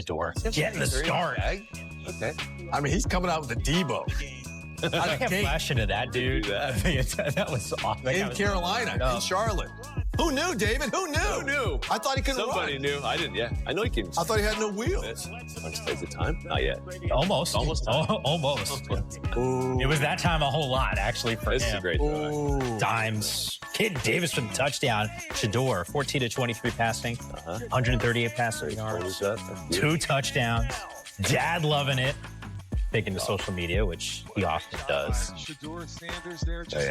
Shedeur getting the start. Okay. I mean, he's coming out with the Debo. I can't flash into that, dude. That was awesome. In Carolina, in Charlotte. Who knew, David? Who knew? Who knew? I thought he couldn't Somebody run. knew. I didn't. Yeah, I know he can. I thought he had no wheels. Is it time? Not yet. Almost. Time. Almost. Ooh. It was that time a whole lot, actually, for This him. is a great throw. Dimes. Kid Davis for the touchdown. Shedeur, 14 to 23 passing, 138 passing yards, 2 touchdowns. Dad loving it. Taking to social media, which he often does.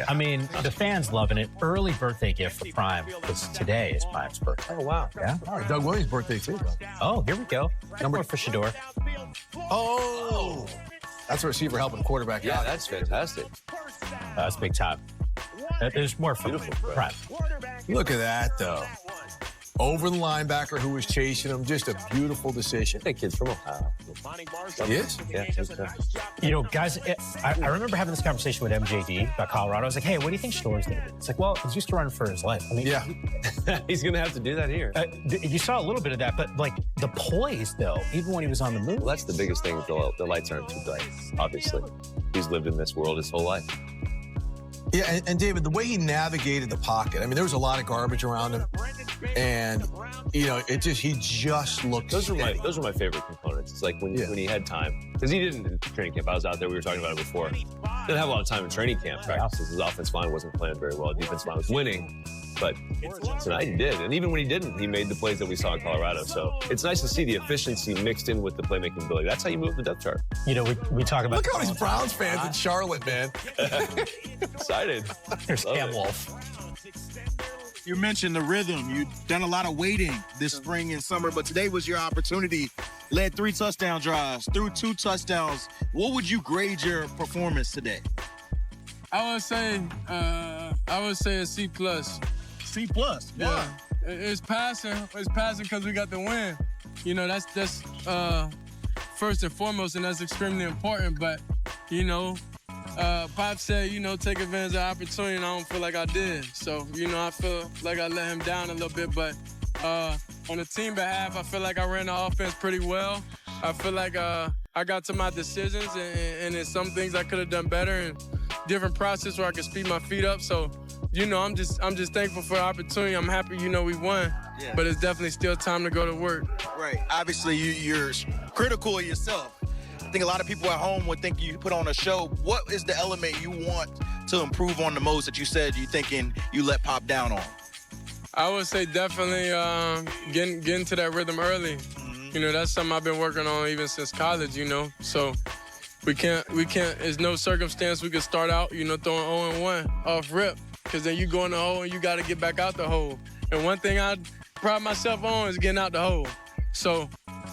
I mean, the fans loving it. Early birthday gift for Prime, because today is Prime's birthday. Oh, wow. Yeah. Oh, Doug Williams' birthday, too, though. Oh, here we go. Number for Shedeur. Oh! That's a receiver helping quarterback Yeah, out. that's fantastic. That's big time. There's more for Prime. Look at that, though. Over the linebacker who was chasing him. Just a beautiful decision. That kid's from Ohio. He is? Yeah. You know, guys, I remember having this conversation with MJD about Colorado. I was like, hey, what do you think Shedeur's going to do? It's like, well, he's used to running for his life. I mean, Yeah. He's going to have to do that here. You saw a little bit of that, but like the poise, though, even when he was on the move. Well, that's the biggest thing. The lights aren't too bright, obviously. He's lived in this world his whole life. Yeah, and David, the way he navigated the pocket, I mean, there was a lot of garbage around him. And, you know, he just looked Those were steady. my favorite components. It's like when he had time. Because he didn't in training camp. I was out there. We were talking about it before. Didn't have a lot of time in training camp practices. His offensive line wasn't playing very well. Defensive line was winning. But tonight he did. And even when he didn't, he made the plays that we saw in Colorado. So it's nice to see the efficiency mixed in with the playmaking ability. That's how you move the depth chart. You know, we talk about. Look at all these Browns fans in Charlotte, man. Excited. There's Love Cam it. Wolf. You mentioned the rhythm. You've done a lot of waiting this spring and summer, but today was your opportunity. Led 3 touchdown drives, threw 2 touchdowns. What would you grade your performance today? I would say a C+. C+. Yeah. It's passing. It's passing because we got the win. You know, that's first and foremost, and that's extremely important. But, you know, Pop said, you know, take advantage of the opportunity, and I don't feel like I did. So, you know, I feel like I let him down a little bit. But on the team behalf, I feel like I ran the offense pretty well. I feel like I got to my decisions, and in some things I could have done better, and different process where I could speed my feet up. So, you know, I'm just thankful for the opportunity. I'm happy, you know, we won. Yeah. But it's definitely still time to go to work. Right. Obviously, you're critical of yourself. I think a lot of people at home would think you put on a show. What is the element you want to improve on the most that you said you thinking you let Pop down on? I would say definitely getting to that rhythm early. You know, that's something I've been working on even since college, you know. So we can't, there's no circumstance we could start out, you know, throwing 0-1 off rip. Because then you go in the hole and you got to get back out the hole. And one thing I pride myself on is getting out the hole. So,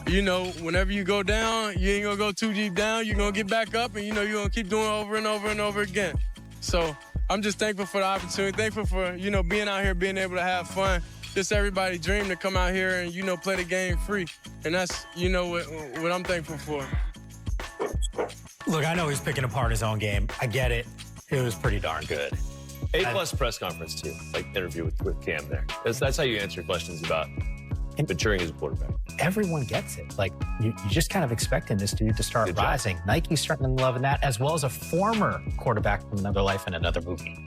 you know, whenever you go down, you ain't going to go too deep down. You're going to get back up and, you know, you're going to keep doing it over and over and over again. So I'm just thankful for the opportunity. Thankful for, you know, being out here, being able to have fun. Just everybody's dream to come out here and, you know, play the game free. And that's, you know, what I'm thankful for. Look, I know he's picking apart his own game. I get it. It was pretty darn good. A+ press conference, too. Like, interview with Cam there. That's how you answer questions about maturing as a quarterback. Everyone gets it. Like, you just kind of expecting this dude to start rising. Nike's starting to love that, as well as a former quarterback from another life and another movie.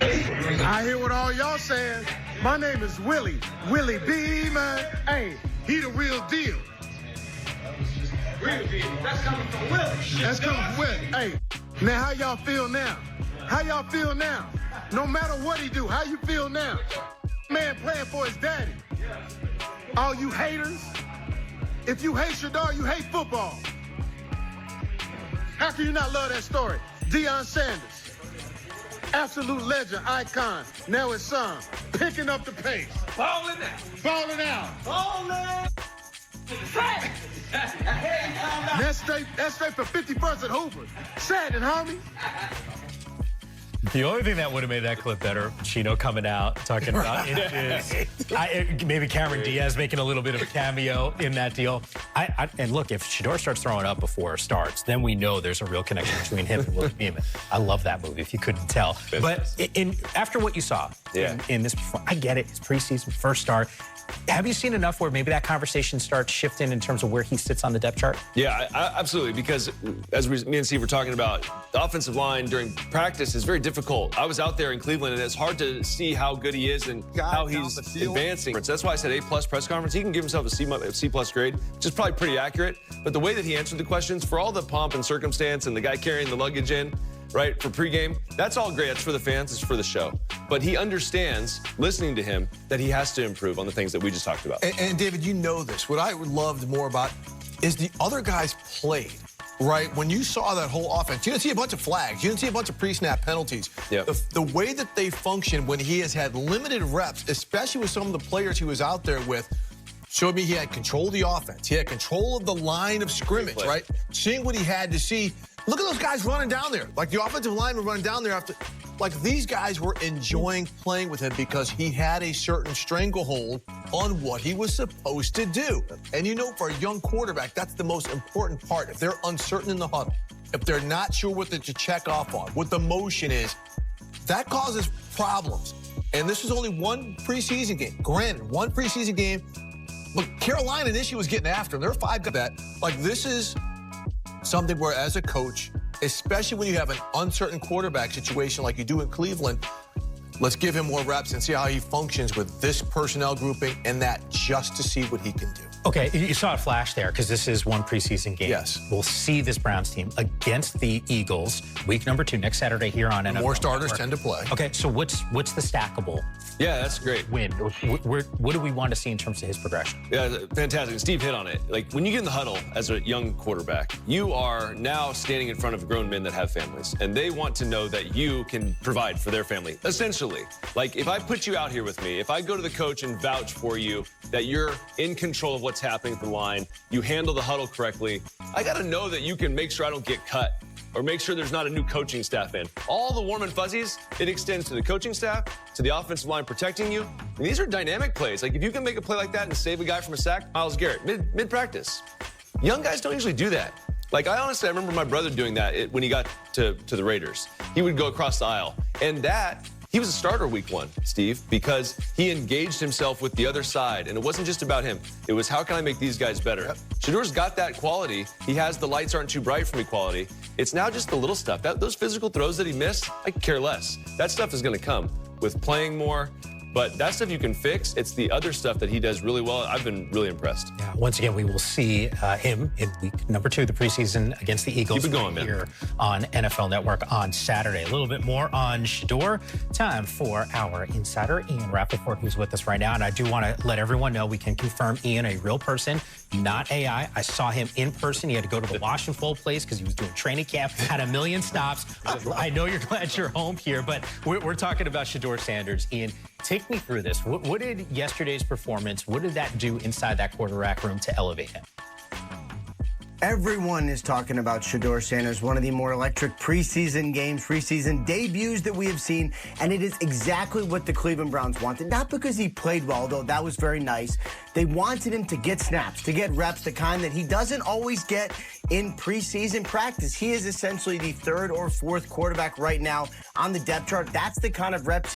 I hear what all y'all saying. My name is Willie B, man. Hey, he the real deal. Real deal. That's coming from Willie. That's coming from Willie. Hey, now how y'all feel now? How y'all feel now? No matter what he do, how you feel now? Man playing for his daddy. All you haters, if you hate Shedeur, you hate football. How can you not love that story? Deion Sanders, absolute legend, icon. Now his son, picking up the pace. Balling out. Balling out. Balling. That's straight for 51st at Hoover. Shannon, homie. The only thing that would have made that clip better, Chino coming out, talking about inches. Maybe Cameron Diaz making a little bit of a cameo in that deal. And look, if Shedeur starts throwing up before it starts, then we know there's a real connection between him and Willie Beeman. I love that movie, if you couldn't tell. But after what you saw, in this. I get it. It's preseason, first start. Have you seen enough where maybe that conversation starts shifting in terms of where he sits on the depth chart? Yeah, absolutely. Because as me and Steve were talking about, the offensive line during practice is very difficult. I was out there in Cleveland, and it's hard to see how good he is and how he's advancing. That's why I said A+ press conference. He can give himself a C+ grade, which is probably pretty accurate. But the way that he answered the questions, for all the pomp and circumstance and the guy carrying the luggage in, right, for pregame, that's all great. That's for the fans. It's for the show. But he understands, listening to him, that he has to improve on the things that we just talked about. And David, you know this. What I loved more about is the other guys played, right? When you saw that whole offense, you didn't see a bunch of flags. You didn't see a bunch of pre-snap penalties. Yep. The way that they function when he has had limited reps, especially with some of the players he was out there with, showed me he had control of the offense. He had control of the line of scrimmage, right? Seeing what he had to see. Look at those guys running down there. Like the offensive line were running down there after. Like these guys were enjoying playing with him because he had a certain stranglehold on what he was supposed to do. And you know, for a young quarterback, that's the most important part. If they're uncertain in the huddle, if they're not sure what to check off on, what the motion is, that causes problems. And this was only one preseason game. Granted, one preseason game, but Carolina this year was getting after him. There were 5 guys that, like, this is something where, as a coach, especially when you have an uncertain quarterback situation like you do in Cleveland, let's give him more reps and see how he functions with this personnel grouping and that, just to see what he can do. Okay, you saw a flash there because this is one preseason game. Yes. We'll see this Browns team against the Eagles, week number 2, next Saturday here on NFL. More starters Network. tend to play. Okay, so what's the stackable? Yeah, that's great. Win. What do we want to see in terms of his progression? Yeah, fantastic. Steve hit on it. Like, when you get in the huddle as a young quarterback, you are now standing in front of grown men that have families, and they want to know that you can provide for their family. Essentially, like, if I put you out here with me, if I go to the coach and vouch for you that you're in control of what's happening at the line, you handle the huddle correctly, I got to know that you can make sure I don't get cut or make sure there's not a new coaching staff in. All the warm and fuzzies, it extends to the coaching staff, to the offensive line protecting you. And these are dynamic plays. Like, if you can make a play like that and save a guy from a sack, Myles Garrett, mid-practice. Young guys don't usually do that. Like, I remember my brother doing that when he got to the Raiders. He would go across the aisle. And he was a starter week 1, Steve, because he engaged himself with the other side. And it wasn't just about him. It was, how can I make these guys better? Yep. Shedeur's got that quality. He has the lights aren't too bright for me quality. It's now just the little stuff. Those physical throws that he missed, I could care less. That stuff is going to come with playing more. But that stuff you can fix. It's the other stuff that he does really well. I've been really impressed. Yeah, once again, we will see him in week number 2, the preseason against the Eagles. Keep it going, here on NFL Network on Saturday. A little bit more on Shedeur. Time for our insider, Ian Rappaport, who's with us right now. And I do want to let everyone know we can confirm Ian, a real person, not AI. I saw him in person. He had to go to the wash and fold place because he was doing training camp, had a million stops. I know you're glad you're home here, but we're talking about Shedeur Sanders. Ian, take me through this. What did yesterday's performance, what did that do inside that quarterback room to elevate him? Everyone is talking about Shedeur Sanders, one of the more electric preseason games, preseason debuts that we have seen, and it is exactly what the Cleveland Browns wanted. Not because he played well, though that was very nice. They wanted him to get snaps, to get reps, the kind that he doesn't always get in preseason practice. He is essentially the 3rd or 4th quarterback right now on the depth chart. That's the kind of reps